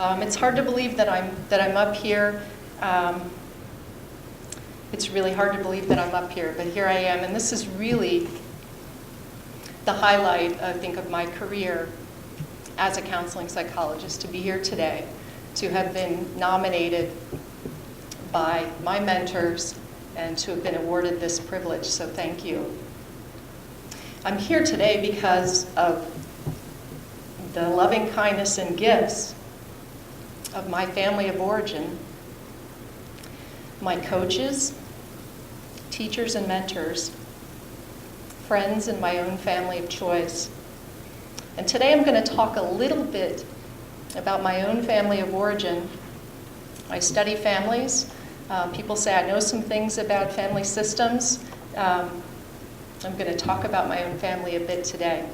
It's hard to believe that I'm up here. It's really hard to believe that I'm up here, but here I am, and this is really the highlight, I think, of my career as a counseling psychologist, to be here today, to have been nominated by my mentors and to have been awarded this privilege, so thank you. I'm here today because of the loving kindness and gifts of my family of origin, my coaches, teachers and mentors, friends, and my own family of choice. And today I'm going to talk a little bit about my own family of origin. I study families. People say I know some things about family systems. I'm going to talk about my own family a bit today.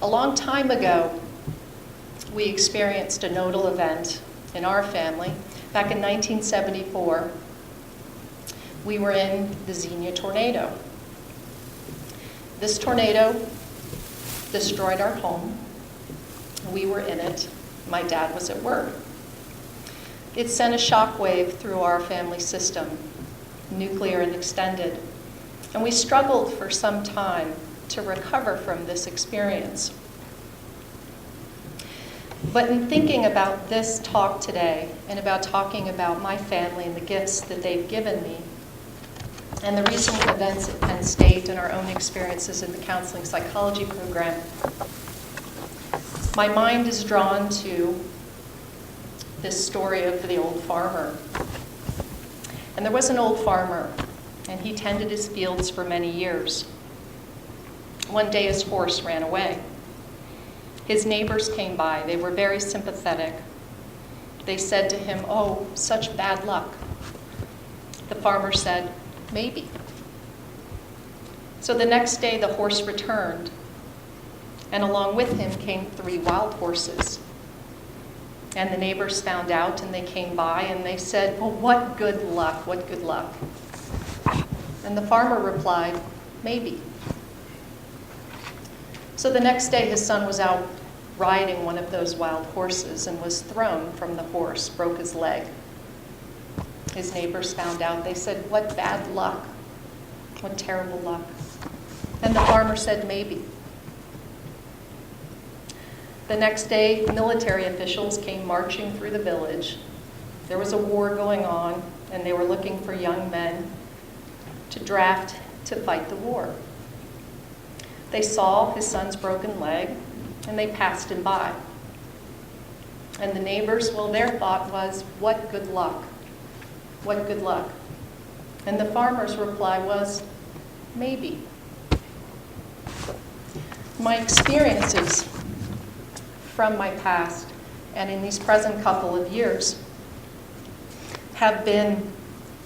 A long time ago, we experienced a nodal event in our family. Back in 1974, we were in the Xenia tornado. This tornado destroyed our home. We were in it. My dad was at work. It sent a shockwave through our family system, nuclear and extended. And we struggled for some time to recover from this experience. But in thinking about this talk today, and about talking about my family and the gifts that they've given me, and the recent events at Penn State and our own experiences in the counseling psychology program, my mind is drawn to this story of the old farmer. And there was an old farmer, and he tended his fields for many years. One day his horse ran away. His neighbors came by. They were very sympathetic. They said to him, "Oh, such bad luck." The farmer said, "Maybe." So the next day the horse returned, and along with him came 3 wild horses. And the neighbors found out, and they came by, and they said, "Well, what good luck, what good luck." And the farmer replied, "Maybe." So the next day his son was out riding one of those wild horses and was thrown from the horse, broke his leg. His neighbors found out. They said, "What bad luck, what terrible luck." And the farmer said, "Maybe." The next day, military officials came marching through the village. There was a war going on, and they were looking for young men to draft to fight the war. They saw his son's broken leg, and they passed him by. And the neighbors, well, their thought was, "What good luck, what good luck." And the farmer's reply was, "Maybe." My experiences from my past and in these present couple of years have been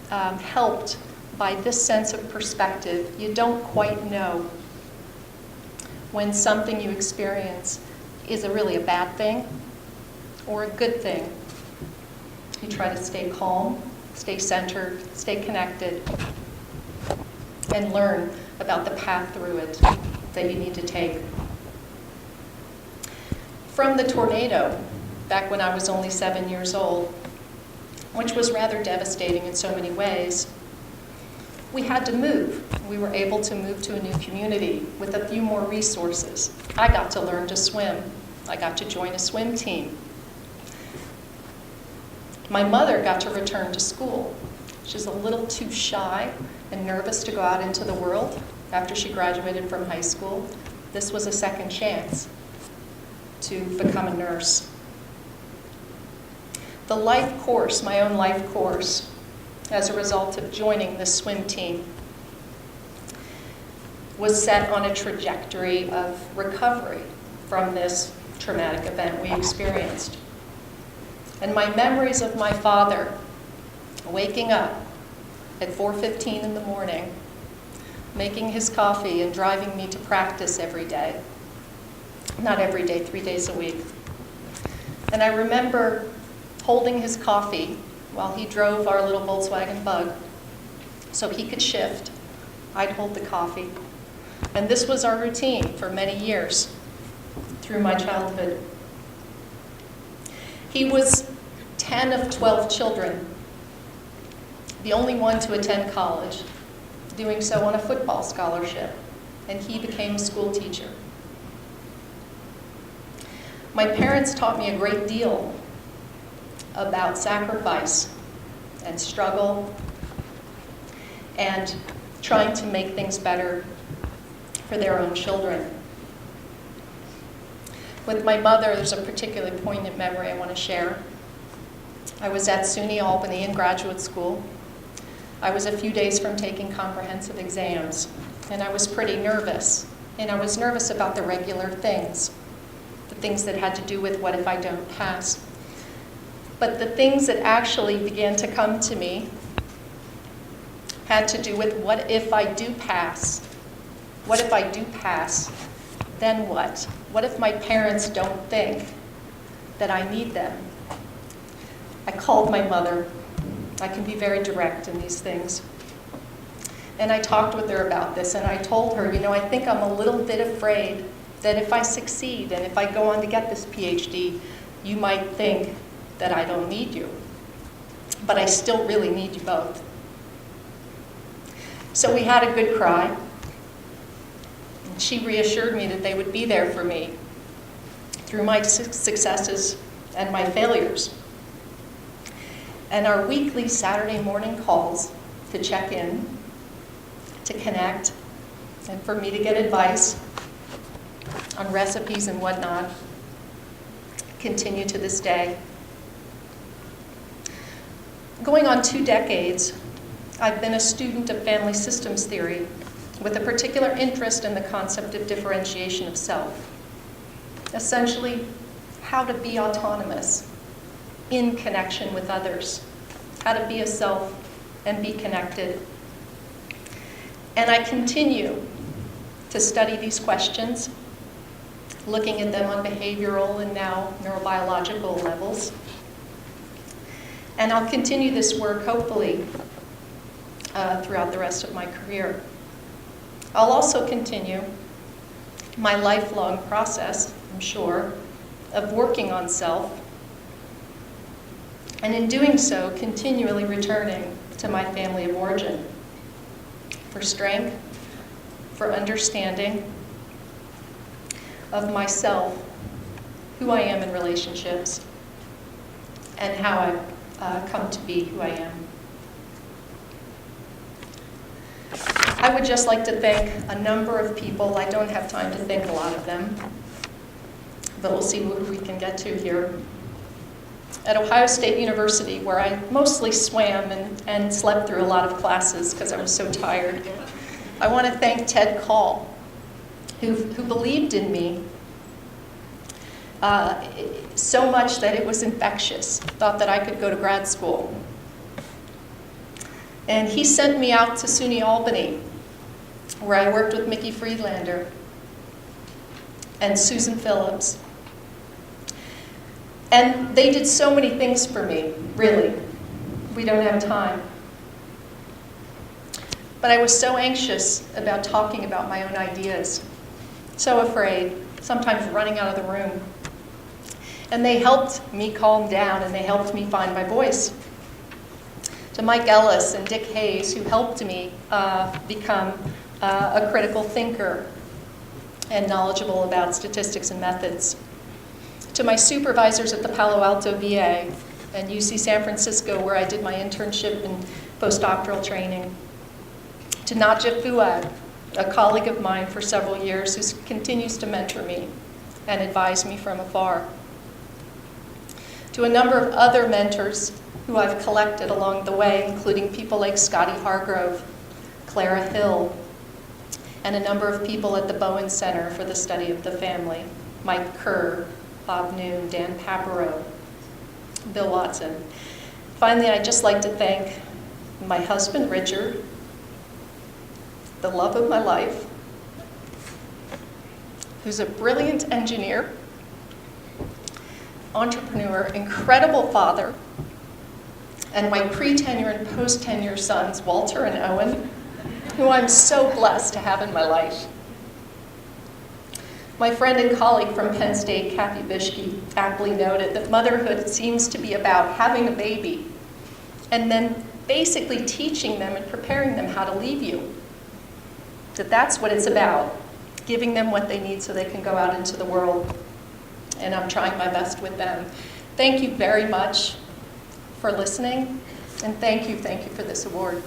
helped by this sense of perspective. You don't quite know when something you experience is really a bad thing or a good thing. You try to stay calm, stay centered, stay connected, and learn about the path through it that you need to take. From the tornado, back when I was only 7 years old, which was rather devastating in so many ways, we had to move. We were able to move to a new community with a few more resources. I got to learn to swim. I got to join a swim team. My mother got to return to school. She's a little too shy and nervous to go out into the world after she graduated from high school. This was a second chance to become a nurse. The life course, my own life course, as a result of joining the swim team, was set on a trajectory of recovery from this traumatic event we experienced. And my memories of my father waking up at 4:15 in the morning, making his coffee and driving me to practice every day. Not every day, 3 days a week. And I remember holding his coffee while he drove our little Volkswagen Bug so he could shift. I'd hold the coffee. And this was our routine for many years through my childhood. He was 10 of 12 children, the only one to attend college, doing so on a football scholarship, and he became a school teacher. My parents taught me a great deal about sacrifice and struggle and trying to make things better for their own children. With my mother, there's a particularly poignant memory I want to share. I was at SUNY Albany in graduate school. I was a few days from taking comprehensive exams, and I was pretty nervous. And I was nervous about the regular things, the things that had to do with what if I don't pass. But the things that actually began to come to me had to do with what if I do pass? What if I do pass? Then what? What if my parents don't think that I need them? I called my mother. I can be very direct in these things. And I talked with her about this, and I told her, I think I'm a little bit afraid that if I succeed and if I go on to get this PhD, you might think that I don't need you. But I still really need you both. So we had a good cry. And she reassured me that they would be there for me through my successes and my failures. And our weekly Saturday morning calls to check in, to connect, and for me to get advice on recipes and whatnot continue to this day. Going on 2 decades, I've been a student of family systems theory with a particular interest in the concept of differentiation of self. Essentially, how to be autonomous in connection with others, how to be a self and be connected. And I continue to study these questions, looking at them on behavioral and now neurobiological levels. And I'll continue this work, hopefully, throughout the rest of my career. I'll also continue my lifelong process, I'm sure, of working on self, and in doing so, continually returning to my family of origin for strength, for understanding of myself, who I am in relationships, and how I've come to be who I am. I would just like to thank a number of people. I don't have time to thank a lot of them, but we'll see what we can get to here. At Ohio State University, where I mostly swam and slept through a lot of classes because I was so tired, I want to thank Ted Call, who believed in me so much that it was infectious, thought that I could go to grad school. And he sent me out to SUNY Albany, where I worked with Mickey Friedlander and Susan Phillips. And they did so many things for me, really. We don't have time. But I was so anxious about talking about my own ideas, so afraid, sometimes running out of the room. And they helped me calm down, and they helped me find my voice. To Mike Ellis and Dick Hayes, who helped me become a critical thinker and knowledgeable about statistics and methods. To my supervisors at the Palo Alto VA and UC San Francisco, where I did my internship and postdoctoral training. To Nadja Fuad, a colleague of mine for several years who continues to mentor me and advise me from afar. To a number of other mentors who I've collected along the way, including people like Scotty Hargrove, Clara Hill, and a number of people at the Bowen Center for the Study of the Family, Mike Kerr, Bob Noon, Dan Papero, Bill Watson. Finally, I'd just like to thank my husband, Richard, the love of my life, who's a brilliant engineer, entrepreneur, incredible father, and my pre-tenure and post-tenure sons, Walter and Owen, who I'm so blessed to have in my life. My friend and colleague from Penn State, Kathy Bishke, aptly noted that motherhood seems to be about having a baby and then basically teaching them and preparing them how to leave you. That's what it's about, giving them what they need so they can go out into the world. And I'm trying my best with them. Thank you very much for listening, and thank you for this award.